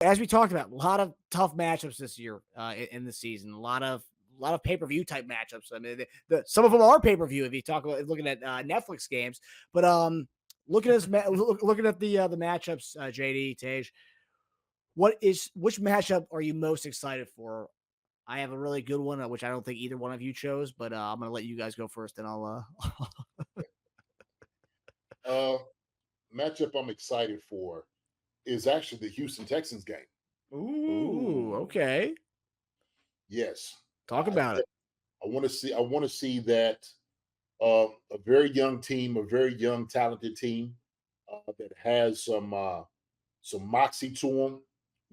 as we talked about, a lot of tough matchups this year in the season. A lot of pay-per-view type matchups. I mean, some of them are pay-per-view if you talk about looking at Netflix games. But looking at looking at the matchups, JD, Tej, which matchup are you most excited for? I have a really good one, which I don't think either one of you chose, but I'm going to let you guys go first, and I'll. Uh, Matchup I'm excited for is actually the Houston Texans game. Ooh, okay. Yes, Talk about it. I want to see. I want to see that a very young team, a very young, talented team that has some moxie to them,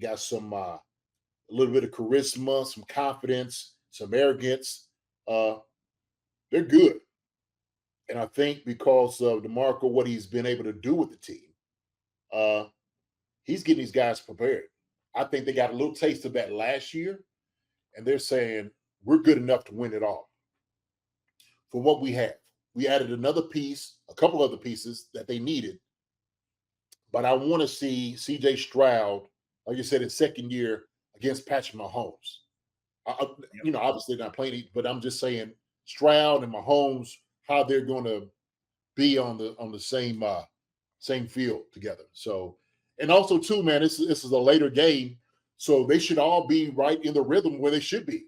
got some a little bit of charisma, some confidence, some arrogance. Uh, they're good, and I think because of DeMarco, what he's been able to do with the team, uh, he's getting these guys prepared. I think they got a little taste of that last year, and they're saying we're good enough to win it all. For what we have, we added another piece, a couple other pieces that they needed, but I want to see C.J. Stroud, like you said, in second year against Patrick Mahomes. Obviously not playing, but I'm just saying Stroud and Mahomes, how they're going to be on the same field together. So, and also too, man, this is a later game, so they should all be right in the rhythm where they should be.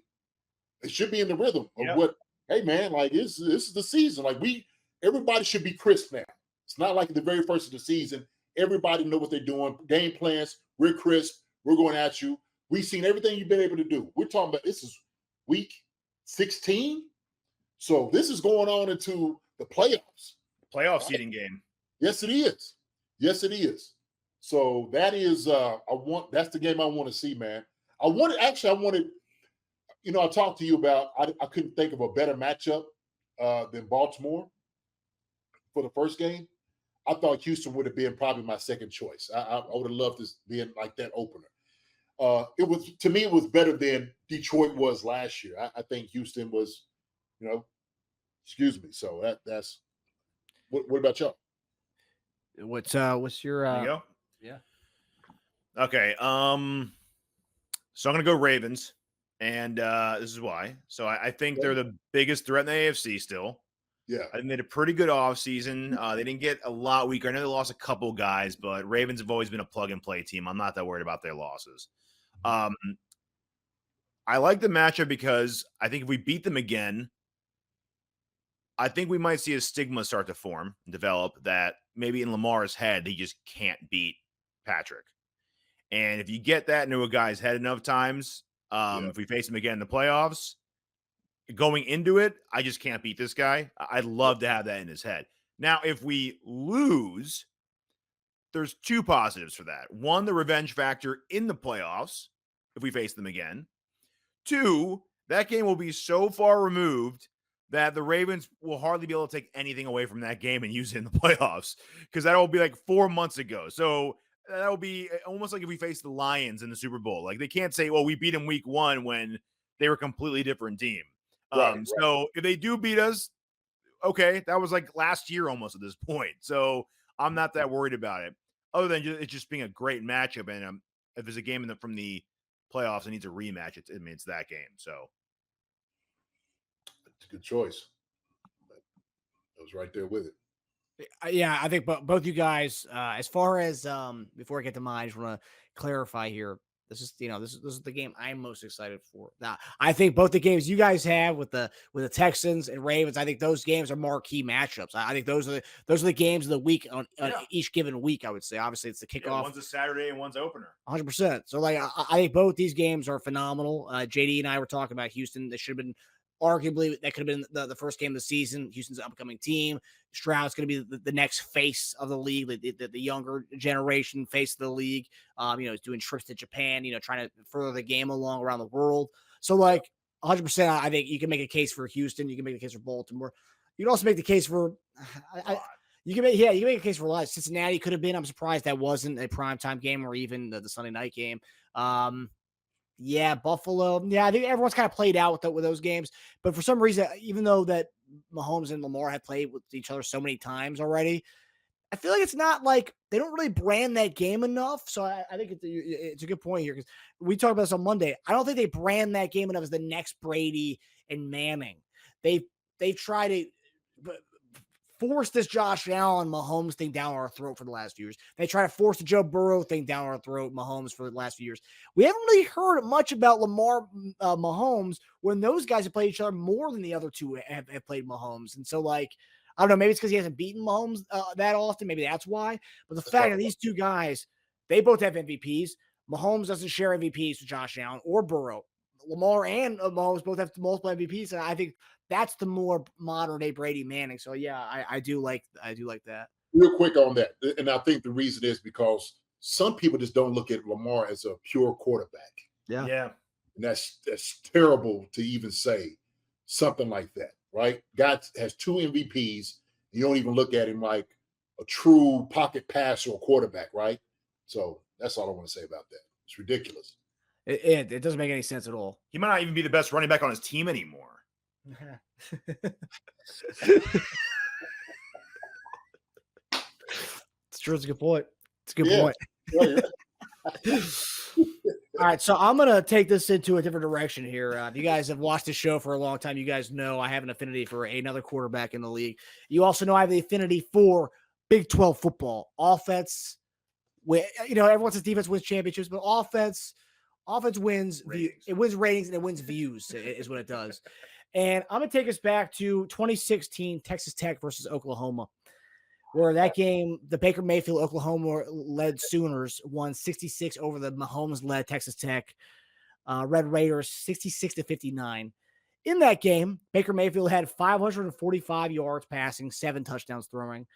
They should be in the rhythm of what. Hey, man, like this is the season. Like everybody should be crisp now. It's not like the very first of the season. Everybody know what they're doing. Game plans. We're crisp. We're going at you. We've seen everything you've been able to do. We're talking about this is week 16. So this is going on into the playoffs. Playoff seeding game. Yes, it is. Yes, it is. So that is that's the game I want to see, man. I wanted, I talked to you about I couldn't think of a better matchup than Baltimore for the first game. I thought Houston would have been probably my second choice. I would have loved this being like that opener. It was better than Detroit was last year. I think Houston was, excuse me. So that's what about y'all? What's your There you go. Yeah. Okay. So I'm gonna go Ravens, and this is why. So I think they're the biggest threat in the AFC still. Yeah. I think they had a pretty good offseason. They didn't get a lot weaker. I know they lost a couple guys, but Ravens have always been a plug-and-play team. I'm not that worried about their losses. I like the matchup because I think if we beat them again, I think we might see a stigma start to form and develop that maybe in Lamar's head, he just can't beat Patrick. And if you get that into a guy's head enough times, if we face him again in the playoffs, going into it, I just can't beat this guy. I'd love to have that in his head. Now, if we lose, there's two positives for that. One, the revenge factor in the playoffs if we face them again. Two, that game will be so far removed that the Ravens will hardly be able to take anything away from that game and use it in the playoffs because that will be like 4 months ago. So that will be almost like if we face the Lions in the Super Bowl. Like they can't say, well, we beat them week 1 when they were a completely different team. Right. So if they do beat us, okay, that was like last year almost at this point. So I'm not that worried about it other than it just being a great matchup. And if there's a game from the playoffs that needs a rematch, it's that game. So it's a good choice. I was right there with it. Yeah, I think both you guys, as far as before I get to mine, I just want to clarify here. This is this is the game I'm most excited for. Now, I think both the games you guys have with the Texans and Ravens, I think those games are marquee matchups. I think those are the games of the week on each given week. I would say, obviously, it's the kickoff. Yeah, one's a Saturday and one's opener. 100%. So, like, I think both these games are phenomenal. JD and I were talking about Houston. They should have been. Arguably, that could have been the first game of the season. Houston's upcoming team. Stroud's going to be the next face of the league, the younger generation face of the league. He's doing trips to Japan, trying to further the game along around the world. So, like, 100%, I think you can make a case for Houston. You can make a case for Baltimore. You can also make the case for you can make a case for a lot. Cincinnati could have been. I'm surprised that wasn't a primetime game or even the Sunday night game. Yeah, Buffalo. Yeah, I think everyone's kind of played out with those games. But for some reason, even though that Mahomes and Lamar have played with each other so many times already, I feel like it's not like they don't really brand that game enough. So I think it's a good point here because we talked about this on Monday. I don't think they brand that game enough as the next Brady and Manning. They've tried to force this Josh Allen Mahomes thing down our throat for the last few years. They try to force the Joe Burrow thing down our throat, Mahomes, for the last few years. We haven't really heard much about Lamar Mahomes when those guys have played each other more than the other two have played Mahomes. And so, like, I don't know, maybe it's because he hasn't beaten Mahomes that often. Maybe that's why. But the fact that these two guys, they both have MVPs. Mahomes doesn't share MVPs with Josh Allen or Burrow. Lamar and Mahomes both have multiple MVPs, and I think that's the more modern day Brady Manning. So yeah, I do like that. Real quick on that, and I think the reason is because some people just don't look at Lamar as a pure quarterback. Yeah. And that's terrible to even say something like that, right? God has 2 MVPs. You don't even look at him like a true pocket passer or quarterback, right? So that's all I want to say about that. It's ridiculous. It doesn't make any sense at all. He might not even be the best running back on his team anymore. It's true. It's a good point. It's a good point. All right, so I'm gonna take this into a different direction here. If you guys have watched the show for a long time, you guys know I have an affinity for another quarterback in the league. You also know I have the affinity for Big 12 football offense. Everyone says defense wins championships, but offense wins. It wins ratings and it wins views. Is what it does. And I'm gonna take us back to 2016 Texas Tech versus Oklahoma, where that game, the Baker Mayfield Oklahoma-led Sooners won 66 over the Mahomes-led Texas Tech Red Raiders 66-59. In that game, Baker Mayfield had 545 yards passing, 7 touchdowns throwing.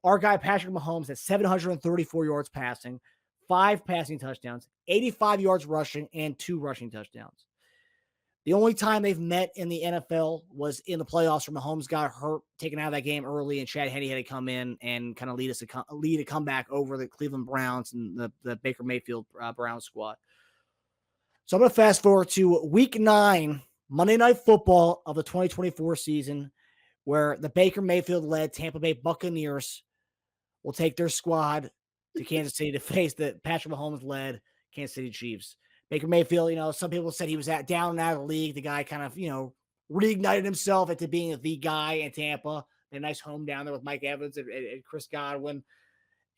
Our guy Patrick Mahomes had 734 yards passing, 5 passing touchdowns, 85 yards rushing, and 2 rushing touchdowns. The only time they've met in the NFL was in the playoffs where Mahomes got hurt, taken out of that game early, and Chad Henne had to come in and kind of lead a comeback over the Cleveland Browns and the Baker Mayfield Browns squad. So I'm going to fast forward to Week 9, Monday Night Football of the 2024 season, where the Baker Mayfield-led Tampa Bay Buccaneers will take their squad to Kansas City to face the Patrick Mahomes-led Kansas City Chiefs. Baker Mayfield, some people said he was down and out of the league. The guy kind of, reignited himself into being the guy in Tampa. A nice home down there with Mike Evans and Chris Godwin.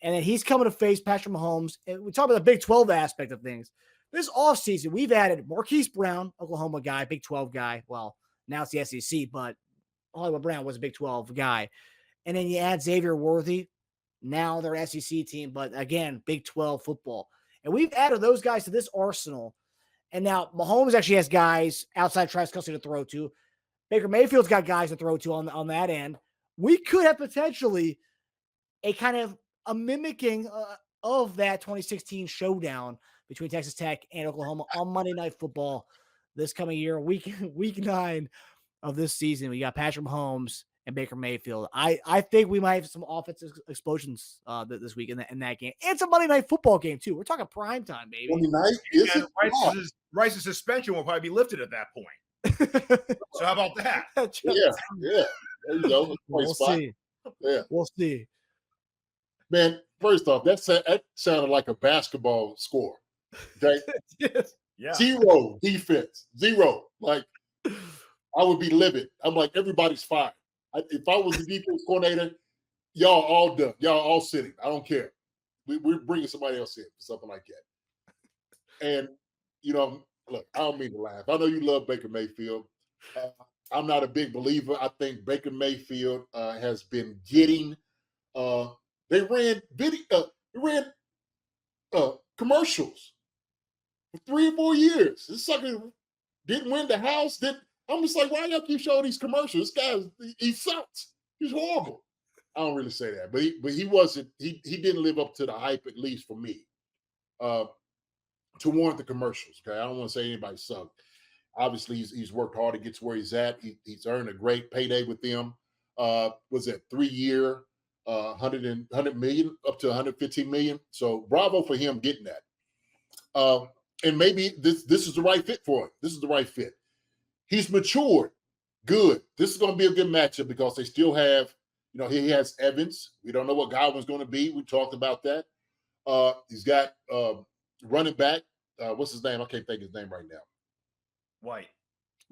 And then he's coming to face Patrick Mahomes. And we talk about the Big 12 aspect of things. This offseason, we've added Marquise Brown, Oklahoma guy, Big 12 guy. Well, now it's the SEC, but Hollywood Brown was a Big 12 guy. And then you add Xavier Worthy. Now they're an SEC team, but again, Big 12 football. And we've added those guys to this arsenal. And now Mahomes actually has guys outside Travis Kelce to throw to. Baker Mayfield's got guys to throw to on that end. We could have potentially a kind of a mimicking of that 2016 showdown between Texas Tech and Oklahoma on Monday Night Football this coming year, week 9 of this season. We got Patrick Mahomes and Baker Mayfield. I think we might have some offensive explosions this week in that game. It's a Monday Night Football game too. We're talking prime time, baby. Monday night. Rice's suspension will probably be lifted at that point. So how about that? Yeah. There you go. We'll see. Yeah, we'll see. Man, first off, that sounded like a basketball score. Okay. Yeah. 0 defense. 0. Like, I would be livid. I'm like, everybody's fired. If I was the defense coordinator, y'all all done. Y'all all sitting. I don't care. We're bringing somebody else in for something like that. And, look, I don't mean to laugh. I know you love Baker Mayfield. I'm not a big believer. I think Baker Mayfield has been getting they ran commercials for 3 or 4 years. This sucker didn't win the house. I'm just like, why y'all keep showing these commercials? This guy, he sucks. He's horrible. I don't really say that, but he wasn't. He didn't live up to the hype, at least for me, to warrant the commercials. Okay, I don't want to say anybody sucked. Obviously, he's worked hard to get to where he's at. He's earned a great payday with them. Was it 3-year, 100 million up to 115 million? So bravo for him getting that. And maybe this is the right fit for him. This is the right fit. He's matured. Good. This is going to be a good matchup because they still have You know, he has Evans. We don't know what Godwin's going to be. We talked about that. He's got running back. What's his name? I can't think of his name right now. White.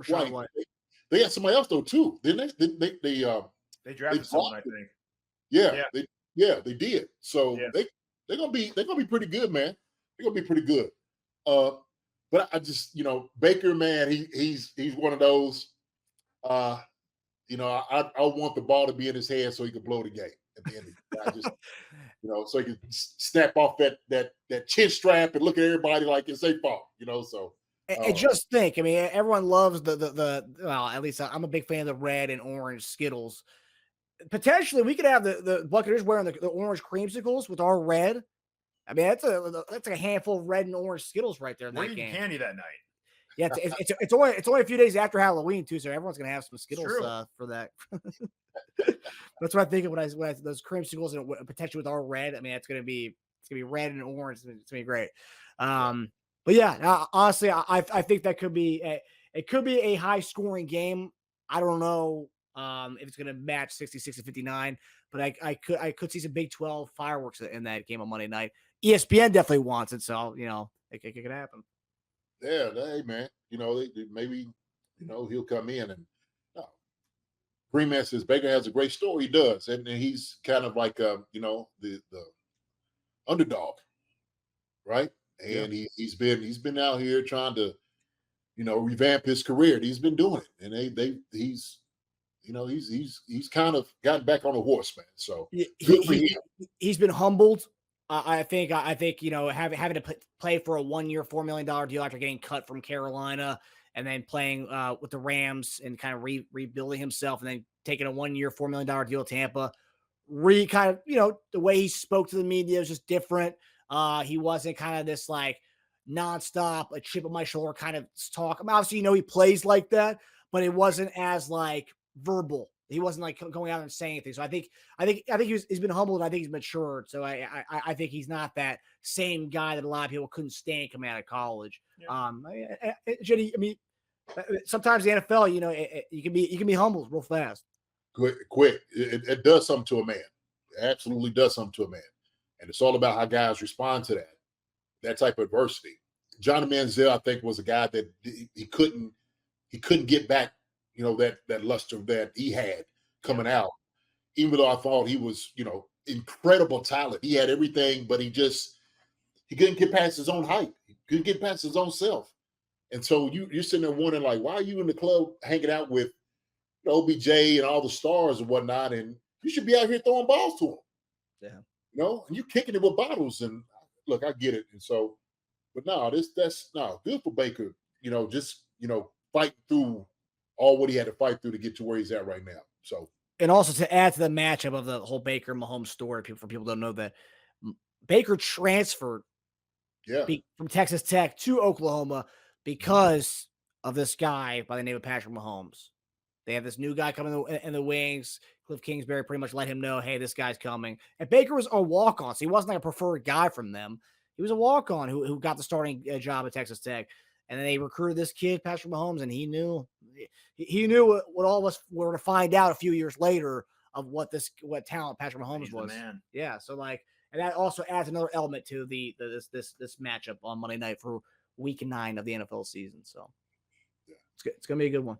Rashad White. They had somebody else though too, didn't they? They drafted someone, I think. Yeah, they did. So they're gonna be pretty good, man. They're gonna be pretty good. But I just, you know, Baker, man, he's one of those. You know, I want the ball to be in his hand so he can blow the game at the end of the day. I just, you know, so he can snap off that chin strap and look at everybody like it's their fault, you know. So and just think, I mean, everyone loves the well, at least I'm a big fan of the red and orange Skittles. Potentially, we could have the Buccaneers wearing the orange creamsicles with our red. I mean, that's a handful of red and orange Skittles right there in We're that eating game. candy that night. Yeah, it's only a few days after Halloween too, so everyone's gonna have some Skittles for that. That's what I think of when I those creamsicles and potentially with our red. I mean, it's gonna be red and orange. It's gonna be great. But yeah, honestly, I think that could be a high scoring game. I don't know if it's gonna match 66 to 59, but I could see some Big 12 fireworks in that game on Monday night. ESPN definitely wants it, so you know it could happen. Yeah, hey man, you know, maybe, you know, he'll come in and Freeman says Baker has a great story. He does, and he's kind of like you know, the underdog, right? And he's been out here trying to, you know, revamp his career. He's been doing it, and he's you know, he's kind of gotten back on the horse, man. So he's been humbled. I think you know, having to play for a 1 year, $4 million deal after getting cut from Carolina and then playing with the Rams and kind of rebuilding himself and then taking a 1 year, $4 million deal with Tampa. Kind of, you know, the way he spoke to the media was just different. He wasn't kind of this like nonstop, a chip on my shoulder kind of talk. I mean, obviously, you know, he plays like that, but it wasn't as like verbal. He wasn't like going out and saying anything. So I think he's been humbled. And I think he's matured. So I think he's not that same guy that a lot of people couldn't stand coming out of college. Yeah. Jenny, I mean, sometimes the NFL, you know, you can be humbled real fast. Quick. It does something to a man. It absolutely does something to a man. And it's all about how guys respond to that type of adversity. Johnny Manziel, I think, was a guy that he couldn't get back, you know, that luster that he had coming out, even though I thought he was, you know, incredible talent. He had everything, but he couldn't get past his own hype. He couldn't get past his own self. And so you're sitting there wondering, like, why are you in the club hanging out with OBJ and all the stars and whatnot? And you should be out here throwing balls to him. Yeah. You know, and you kicking it with bottles. And look, I get it. And so, but no, that's good for Baker, you know, just, you know, fighting through all what he had to fight through to get to where he's at right now. So, and also to add to the matchup of the whole Baker Mahomes story, people don't know that Baker transferred from Texas Tech to Oklahoma because of this guy by the name of Patrick Mahomes. They have this new guy coming in the wings. Cliff Kingsbury pretty much let him know, hey, this guy's coming. And Baker was a walk-on, so he wasn't like a preferred guy from them. He was a walk-on who got the starting job at Texas Tech. And then they recruited this kid, Patrick Mahomes, and he knew what all of us were to find out a few years later of what talent Patrick Mahomes was. Man. Yeah, so like, and that also adds another element to this matchup on Monday night for Week 9 of the NFL season. So it's gonna be a good one.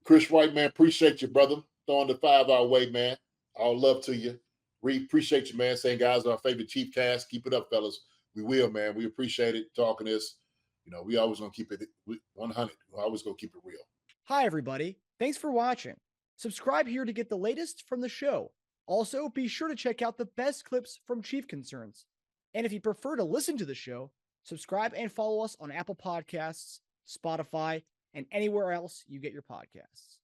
Chris Wright, man, appreciate you, brother. Throwing the 5 our way, man. All love to you. We appreciate you, man. Saying guys, our favorite Chief cast. Keep it up, fellas. We will, man. We appreciate it. Talking this. You know, we always gonna keep it 100. We always gonna keep it real. Hi, everybody. Thanks for watching. Subscribe here to get the latest from the show. Also, be sure to check out the best clips from Chief Concerns. And if you prefer to listen to the show, subscribe and follow us on Apple Podcasts, Spotify, and anywhere else you get your podcasts.